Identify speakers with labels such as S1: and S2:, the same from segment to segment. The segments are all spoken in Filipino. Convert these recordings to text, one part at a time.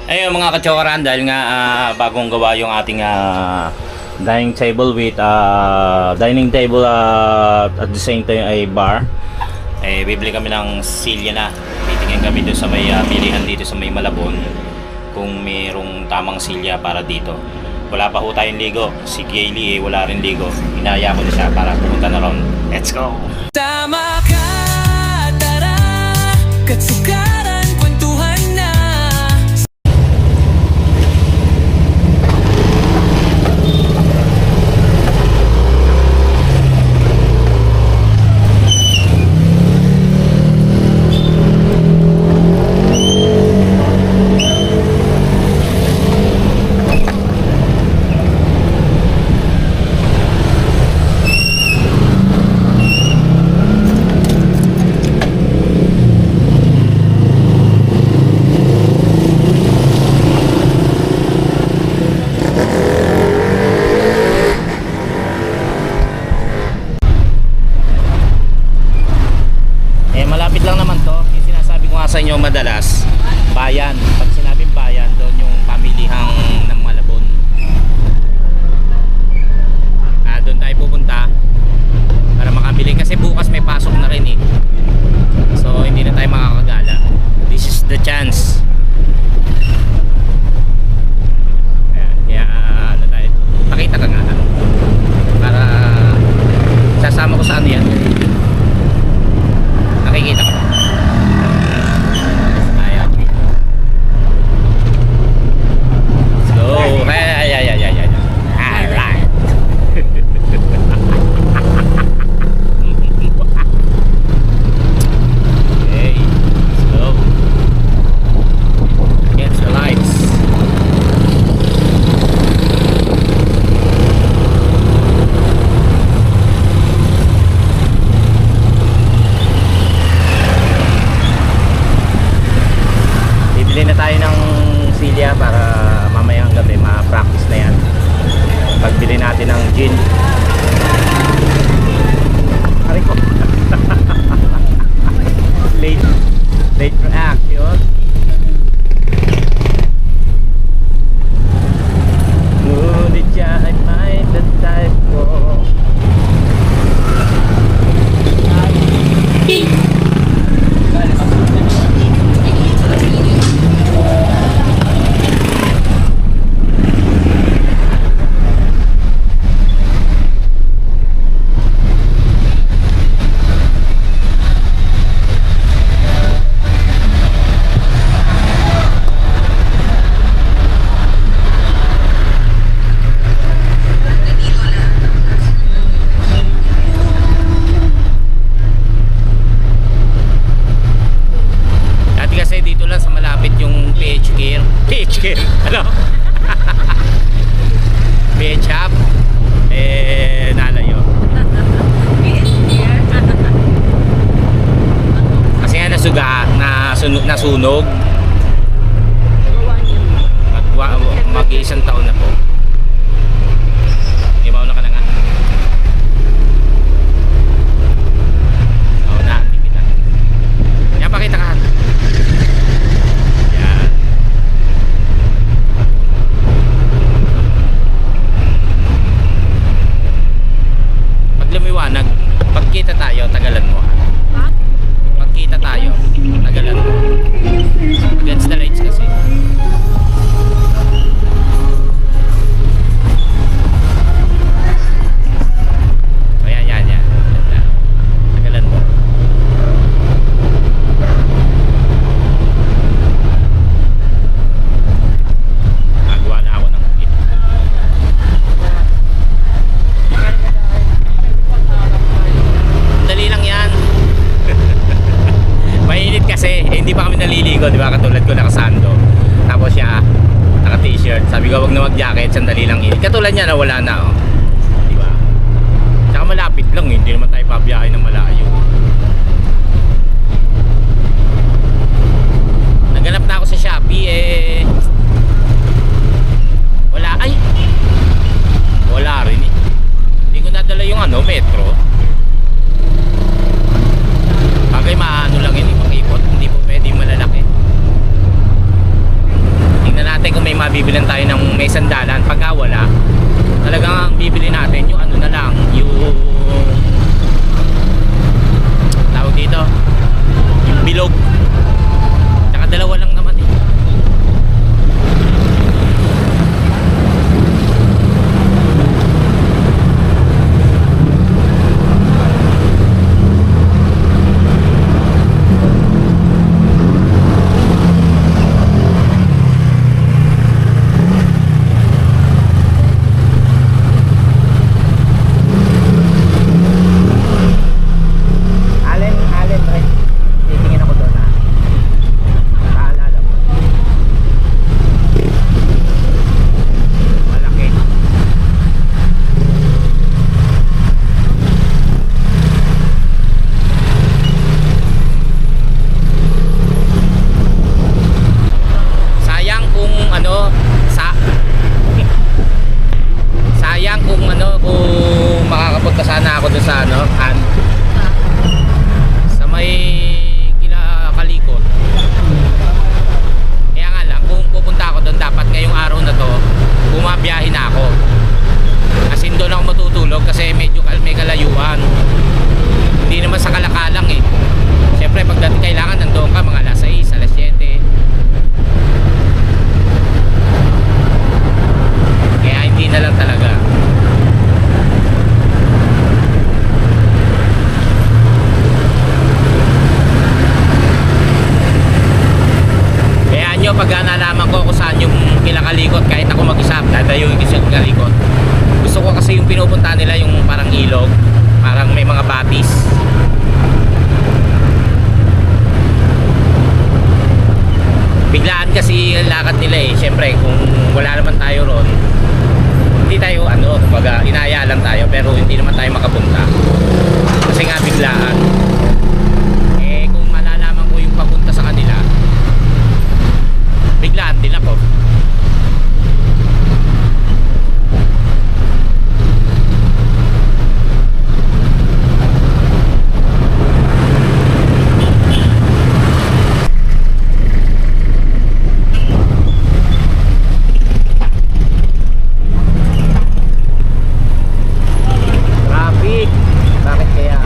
S1: Ayun mga kachokaran, dahil nga bagong gawa yung ating dining table with dining table at the same time ay bar. Bibili kami ng silya na. Titingin kami doon sa may pilihan dito sa may Malabon kung mayroong tamang silya para dito. Wala pa ho tayong ligo. Si Kaylee wala rin ligo. Inaya ko na siya para pumunta na ron. Let's go!
S2: Tama ka, tara, katsukaran, kwentuhan na.
S1: Malapit lang naman to. Yung sinasabi ko nga sa inyo madalas, bayan. Pag sinabing bayan, doon yung pamilihang ng Malabon. Doon tayo pupunta para makabili kasi bukas may pasok na rin eh. So hindi na tayo makakagala. This is the chance. Ayan, kaya ano tayo, pakita ka nga para sasama ko sa ano yan. Nakikita ko. Ayan. So, ay. Alright. Okay. So, against the lights. Bili na tayo ng silya para mamayang gabi ma-practice na yan. Pagbili natin ng gin. Aray ko. Late reaction. Ngunit siya ay may type ko. Dito lang sa malapit yung PH Care ano? PH Hub nalayo kasi nga nasunog mag-iisang taon na po. Imaw na ka na nga hindi kita yan, pakita ka. Lumiwanag, pagkita tayo, tagalan mo. Pagkita tayo, tagalan mo. Against the lights kasi. Hindi pa kami naliligo, di ba? Katulad ko nakasando. Tapos siya naka t-shirt. Sabi ko wag na mag-jacket, sandali lang init. Katulad niya na wala na, oh. Di ba? Tsaka malapit lang, hindi naman tayo pabiyahe ng malayo. Naghanap na ako sa Shopee wala rin eh. Hindi ko nadala yung metro. Bagay maano lang yun, makipot. Hindi po pwede malalaki. Tingnan bibilan tayo ng may sandalan. Pagka wala, talagang ang bibili natin yung ano na lang, yung tawag dito, yung bilog. Tsaka dalawa lang naman eh. Allen, right? Titingin ako doon ha. Paalala mo. Malaki. Sayang kung ano, sayang kung ano, kung makakapunta sana ako doon sa ano, sa may Kalikot. Kaya nga lang, kung pupunta ako doon, dapat ngayong araw na to bumabiyahe na ako, kasi doon ako matutulog kasi medyo may kalayuan. Hindi naman sa Kalakalang eh. Siyempre pagdating kailangan nandoon ka mga alas 6, alas 7. Kaya hindi na lang talaga. Kaya nyo, pag nalaman ko kung saan yung Kalikot, kahit ako mag-isa, dadayo yung Kalikot. Gusto ko kasi yung pinupunta nila yung parang ilog, parang may mga batis. Biglaan kasi ang lakad nila eh. Siyempre kung wala naman tayo ron, hindi tayo ano, kumbaga inaya lang tayo, pero hindi naman tayo makapunta kasi nga biglaan. Eh kung malalaman ko yung papunta sa kanila, biglaan din ako. Traffic. Bakit kaya?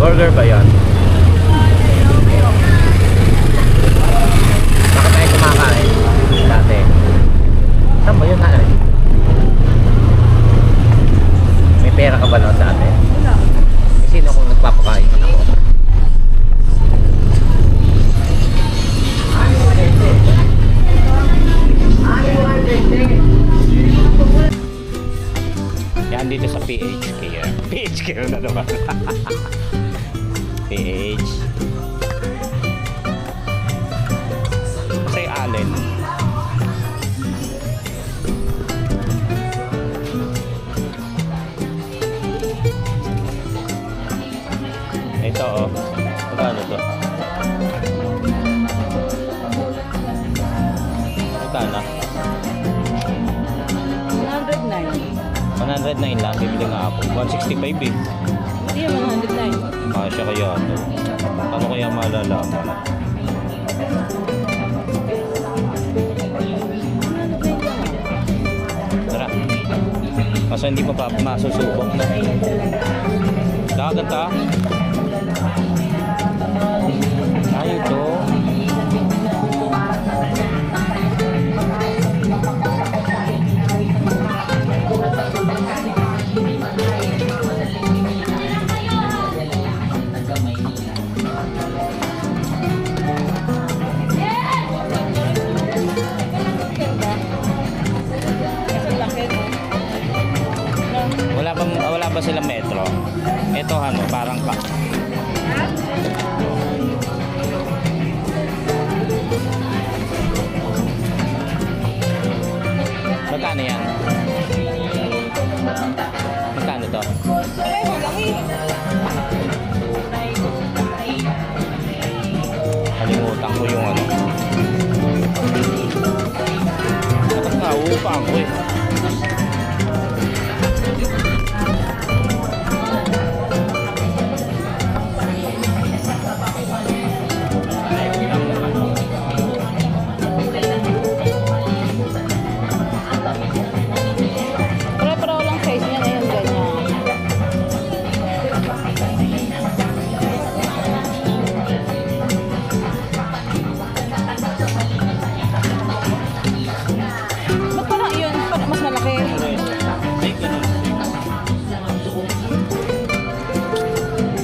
S1: Burger ba yan? Bakit tayo kumakain dati? Kayo na naman. PH. Say Allen. Ito oh. Magkano to? Magkano? 109 lang, bibili nga ako. 165 eh.
S3: Hindi yung 109.
S1: Siya kaya ito. Ano kaya malalaman? Tara. Kaso hindi pa masusubok na. Gaganta. Ay, ito. Wala ba silang metro? Ito ano, parang pa. Magkano yan? Magkano to? Kalimutan ko yung ano. Dapat nga, uupa ako eh.
S3: Pero lang size niya na yung ganyan. Ba't parang yun? Parang mas malaki.
S1: Ay, ganun.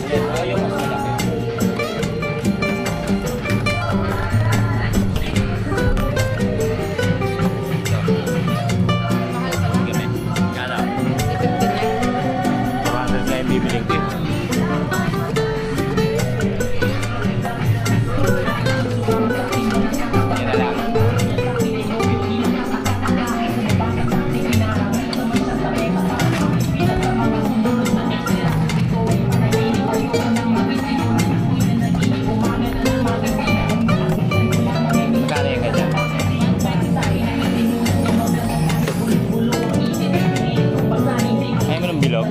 S1: Ito yung mas malaki. Gamit. Kala. 400 na yung bibiling ko. Yan na lang. Magkano yung ganyan? Ayaw mo ng bilog?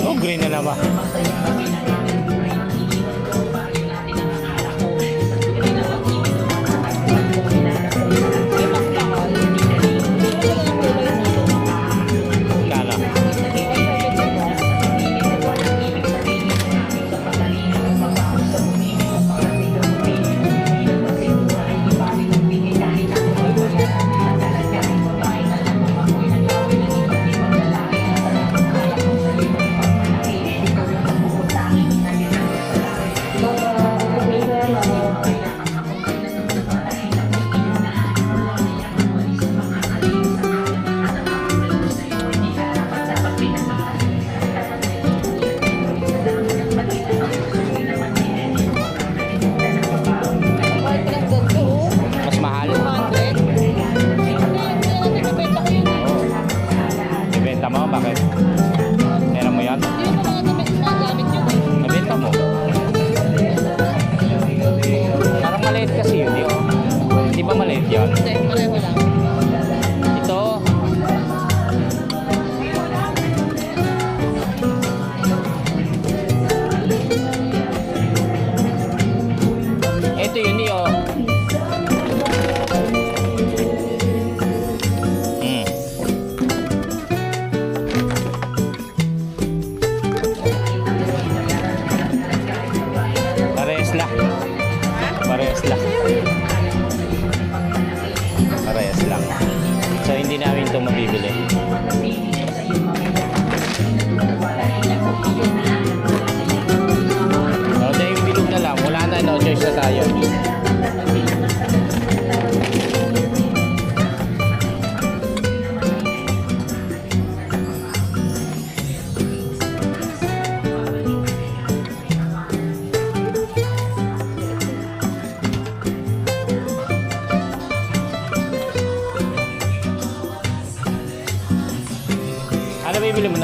S1: Oh, green na naman. Kala.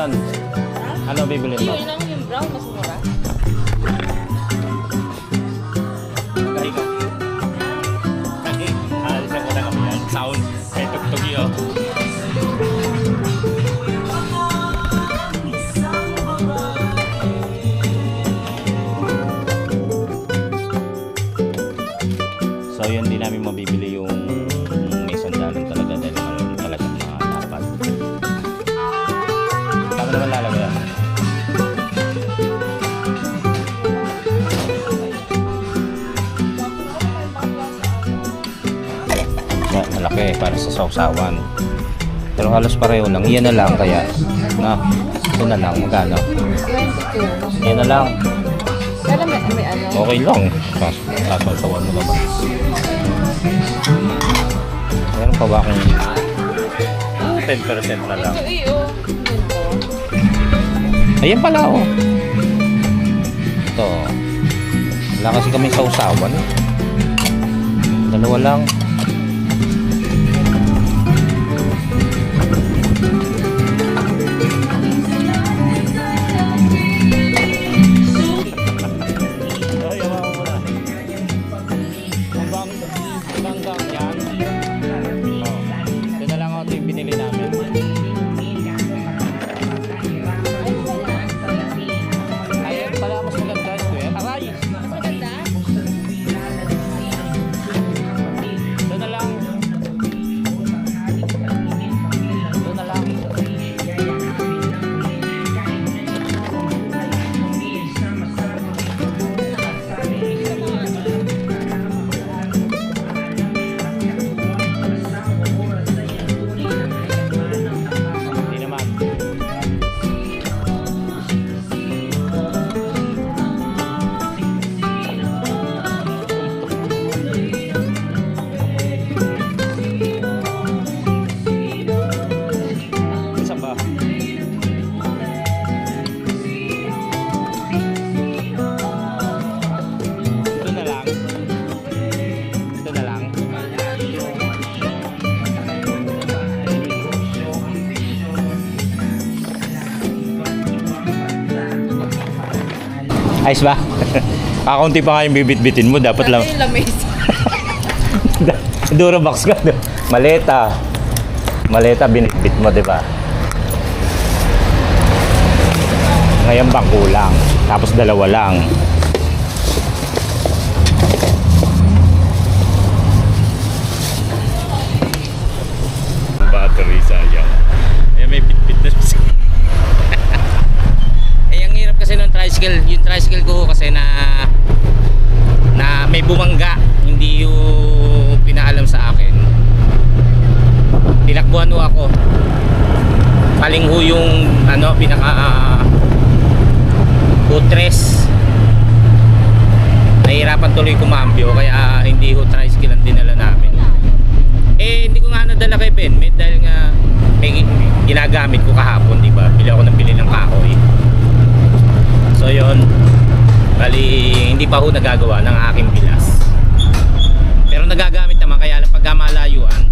S1: nun? Ano bibilin mo?
S3: Yun lang yung brown, mas mura.
S1: Gahi ka. Gahi. Alisan ko na kami yan. Sound. May tugtog yun. So yun, di namin mabibili yung may sandalan talaga dahil meron talaga mga dapat. Tama naman lalagay yan. Yan, malaki para sa sausawan. Pero halos pareho lang. Yan na lang kaya. Na, ito na lang. Magkano?
S3: 22.
S1: Yan na lang.
S3: Pero may ano.
S1: Okay lang. Sasalsawan mo naman. Meron pa ba akong 10% na lang?
S3: Ito iyo. Ganito.
S1: Ayan pala oh. Ito. Wala kasi kami sausawan. Dalawa lang. Ayos ba? Kakaunti pa nga yung bibit-bitin mo. Dapat lang.
S3: Yung lamis.
S1: Durabox ka. Maleta. Maleta, binitbit mo, di ba? Ngayon bang kulang? Tapos dalawa lang. Battery sayang. Ayan, may bit-bit na siya. Ang hirap kasi ng tricycle, yung tricycle ko kasi na may bumangga, hindi yung pinaalam sa akin. Tinakbuhan ho ako. Paling ho yung ano, pinaka footrest. Nahihirapan tuloy kumambyo kaya hindi ho tricycle ang dinala namin. Eh hindi ko nga nadala kay Ben, dahil nga may ginagamit ko kahapon, di ba? Bili ako ng bili ng kahoy. So yun, bali hindi pa ho nagagawa ng aking bilas. Pero nagagamit naman, kaya lang pagka malayuan,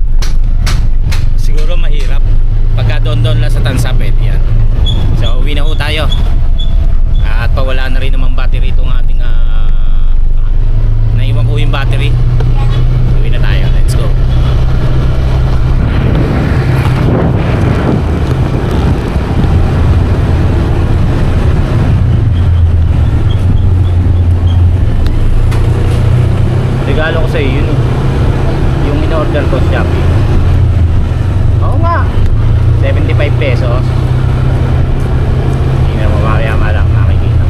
S1: siguro mahirap. Pagka doon lang sa tansa, pwede yan. So uwi na ho tayo. At pawala na rin naman battery itong ating naiwan ko yung battery. Uwi na tayo, let's go. Regalo ko sa iyo yun, yung in-order ko sa Shopee. Oo nga, 75 pesos. Hindi na mamaya malang makikita.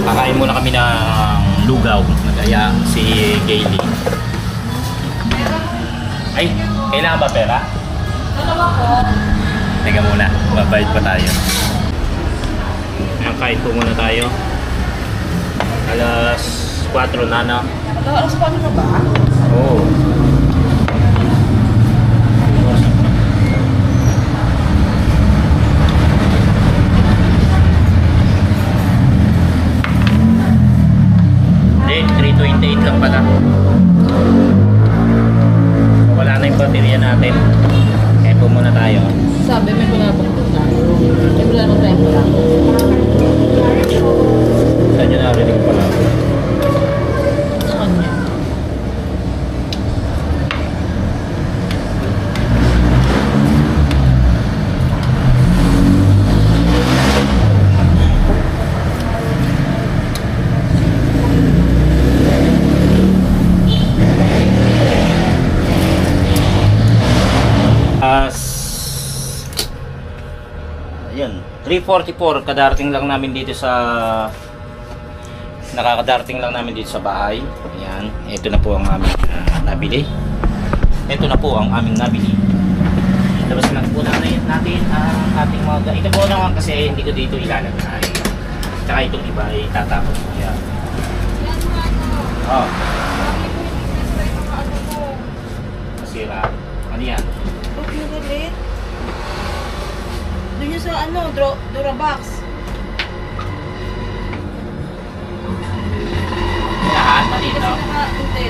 S1: Kakain muna kami ng lugaw. Nagaya si Gailey. Ay, kailangan ba pera?
S3: Dalawa ko.
S1: Teka muna, babayad pa tayo. Ayan, kain po muna tayo. Alas 4 na, no?
S3: Alas 4 na ba?
S1: Oo. 8 lang pala. Wala na yung baterya natin. Kaya po muna tayo.
S3: Sabi, may palabok po tayo. May palabok tayo pala.
S1: Saan nyo narinig pala?
S3: Sa kanya.
S1: Ayun, 3:44 kadarating lang namin dito sa nakakadarating lang namin dito sa bahay. Ayan, ito na po ang aming nabili. Ito na po ang aming nabili. Labas lang po natin ang ating mga ito po naman kasi hindi ko dito ilalagay. Tsaka itong iba ay tatapos ko yan. Oh. Masira. Ano yan?
S3: Okay, ulit. Doon yung sa Durabox.
S1: Lahat pa dito.
S3: Hindi.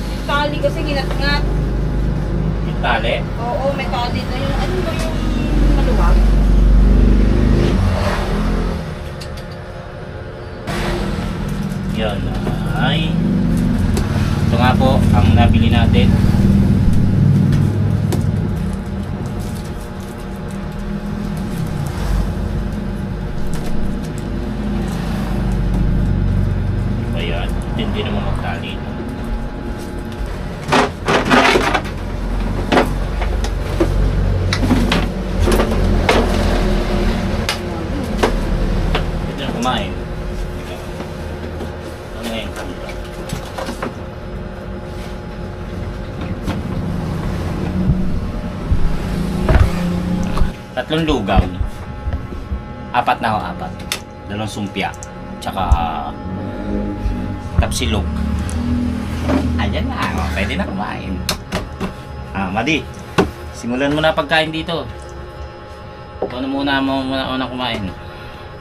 S3: Yung tali kasi ginat-ngat.
S1: Yung tali.
S3: Oo, may tali na yun. Ano ba yung maluwag?
S1: Yan ay ito nga po ang nabili natin. Ayan, hindi naman magtali. Ito na kumain. Ano nga yung kanila? Tatlong lugaw. Apat na ako, apat. Dalawang sumpya. Tsaka tapsilog. Ayan na, pwede na kumain. Madi, simulan mo na pagkain dito. Ikaw na muna kumain.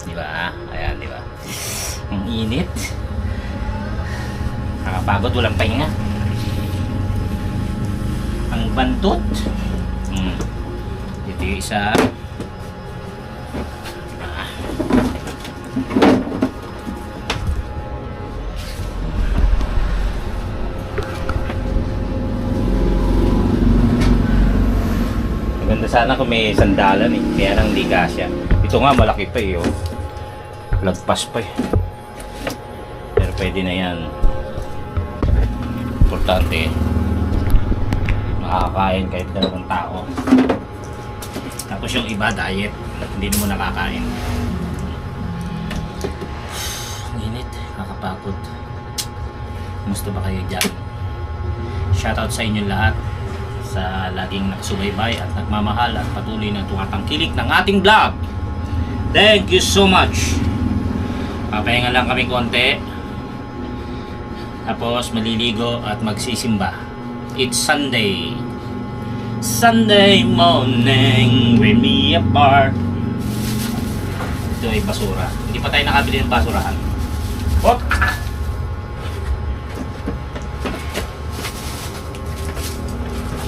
S1: Di ba? Ayan, di ba? Ang init. Nakapagod, walang pahinga. Ang bantot. Ito yung isa. Maganda sana kung may sandalan eh. Kaya lang hindi kasya. Ito nga malaki pa eh. Oh. Lagpas pa eh. Pero pwede na yan. Importante makakain kahit dalawang tao. Tapos yung iba diet, hindi mo nakakain. Ang init, nakakapagod. Kumusta ba kayo dyan? Shoutout sa inyo lahat sa laging nakasubaybay at nagmamahal at patuloy na tumatangkilik ng ating vlog. Thank you so much. Papahinga lang kami konti. Tapos maliligo at magsisimba. It's Sunday. Sunday morning with me apart. Ito ay basura. Hindi pa tayo nakabili ng basurahan. Hop!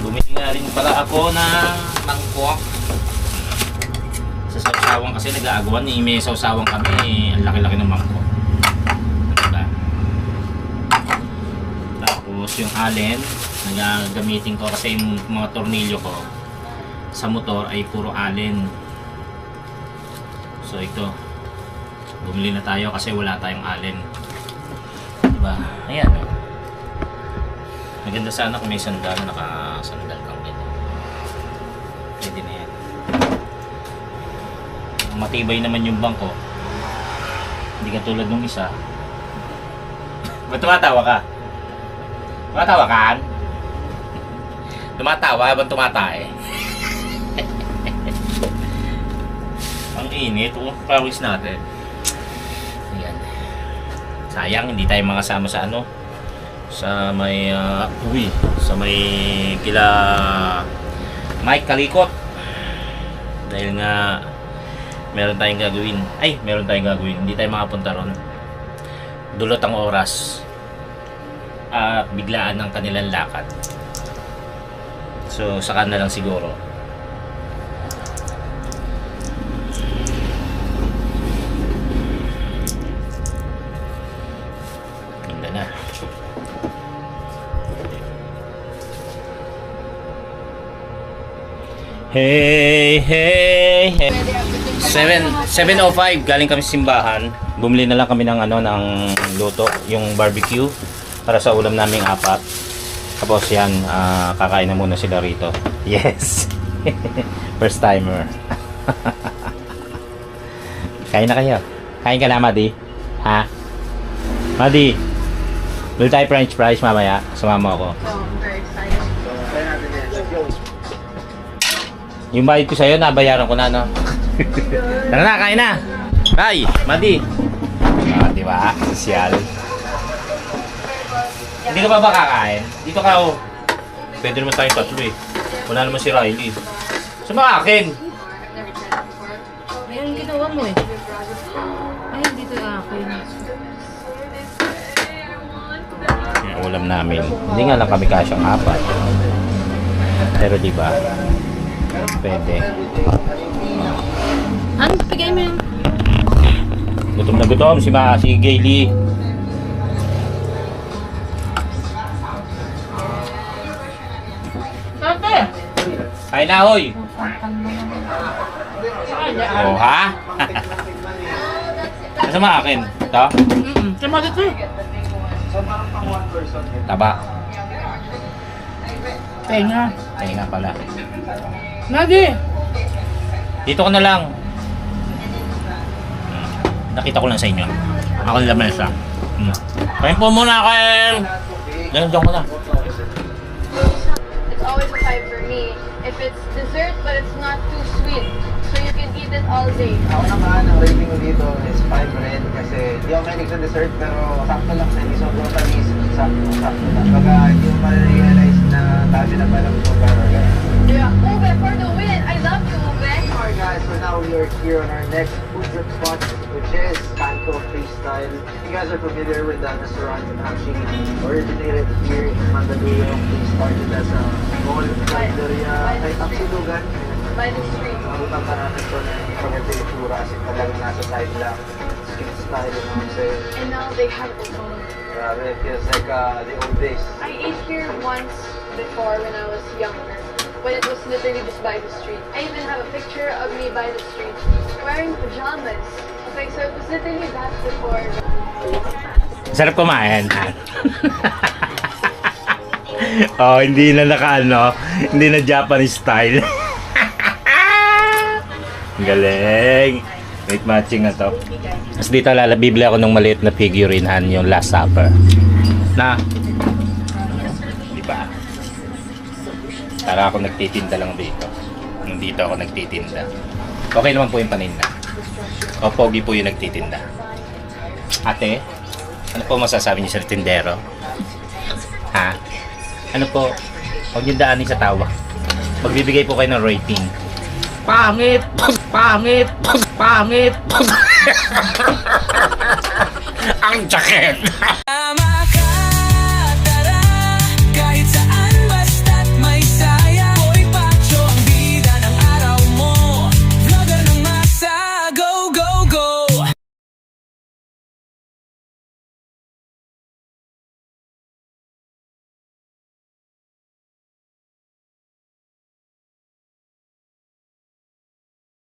S1: Bumili nga rin pala ako ng mangkok. Sa sawsawang kasi nag-aagawan eh. May sawsawang kami. Ang laki-laki ng mangkok. Diba? Tapos yung allen nagagamitin ko kasi yung mga tornilyo ko sa motor ay puro allen. So ito, bumili na tayo kasi wala tayong allen. Diba? Ayan. Maganda sana kung may sandal, naka-sandal kang ganyan. Pwede na yan. Matibay naman yung bangko. Hindi ka tulad ng isa. Ba't tumatawa ka? Tumatawa ka? Tumatawa habang tumatae. Ang init, pawis natin. Ayan. Sayang hindi tayo makasama sa ano, sa may sa may kila Mike Kalikot, dahil nga meron tayong gagawin. Ay, meron tayong gagawin. Hindi tayo makapunta ron. Dulot ang oras. At biglaan ng kanilang lakad. So, saka na lang siguro. Ganda na. Hey, hey, hey. 7:05 galing kami sa simbahan. Bumili na lang kami ng luto, yung barbecue para sa ulam naming apat. Tapos yan, kakain na muna sila rito. Yes. First timer. Kain na kayo. Kain ka na, Madi. Ha? Madi. Bili tayo french fries mamaya. Sumama ako.
S3: So, I'm very excited.
S1: Yung bayad ko sa'yo, nabayaran ko na, no? Tara na, kain na! Ay, Madi! Di ba? Sosyal. Hindi ka pa ba kakain? Dito ka, oh. Pwede naman tayong tatlo, eh. Wala naman si Riley. Sama akin!
S3: Ayun, ginawa mo eh. Ayun, dito akin.
S1: Yung ulam namin. Hindi nga lang kami kasyang apat. Pero di ba? Pwede.
S3: Ano? Bigay mo yung...
S1: Gutom na gutom si Gayle.
S3: Ate!
S1: Kain na, hoy! Oh, ha? Masama akin. Ito?
S3: Sama dito eh.
S1: Taba.
S3: Tenga.
S1: Tenga pala.
S3: Nagi!
S1: Dito ko na lang. Nakita ko lang sa inyo. Ako nila mesa. Kain po muna, Ken! Diyan ko na.
S4: It's always a five for me. If it's dessert but it's not too sweet, so you can eat it all day.
S5: Ako naman, ang rating ko dito is 5 rin kasi di ako mahilig sa dessert pero sakto lang na hindi sobrang tamis, sakto lang. Baga hindi mo ma-realize na dami na palang sugar or gano'n.
S4: Yeah. Uwe, for the win! I love you, Uwe!
S5: Alright guys, so now we are here on our next food trip spot which is Kanto Freestyle. You guys are familiar with that restaurant that actually originated here in Mandaluyong. They started as a mall, Mandaluya, kahit Tapsilugan.
S4: By the street.
S5: Abutang ka natin ito na yung pagkita yung tsura kasi talagang nasa side lang. Street style, you know what I'm saying?
S4: And now they have Oton.
S5: Grabe, it feels like the old days.
S4: I ate here once before when I was younger, when it was literally just by the street. I even have a picture of me by the street wearing pajamas. Okay, so it was literally that before.
S1: Sarap kumain. Oh, hindi na hindi na Japanese style. Galing. Wait, matching na to. Tapos dito bibili ako ng maliit na figurinehan, yung Last Supper. Na. Diba? Para ako nagtitinda lang dito. Dito ako nagtitinda. Okay naman po yung paninda. O, pogi po yung nagtitinda. Ate, ano po masasabi niyo sa tindero? Ha? Ano po? Huwag niyo daanin sa tawa. Magbibigay po kayo ng rating. Pangit! Pangit! Pangit! Ang sakit!
S2: Tama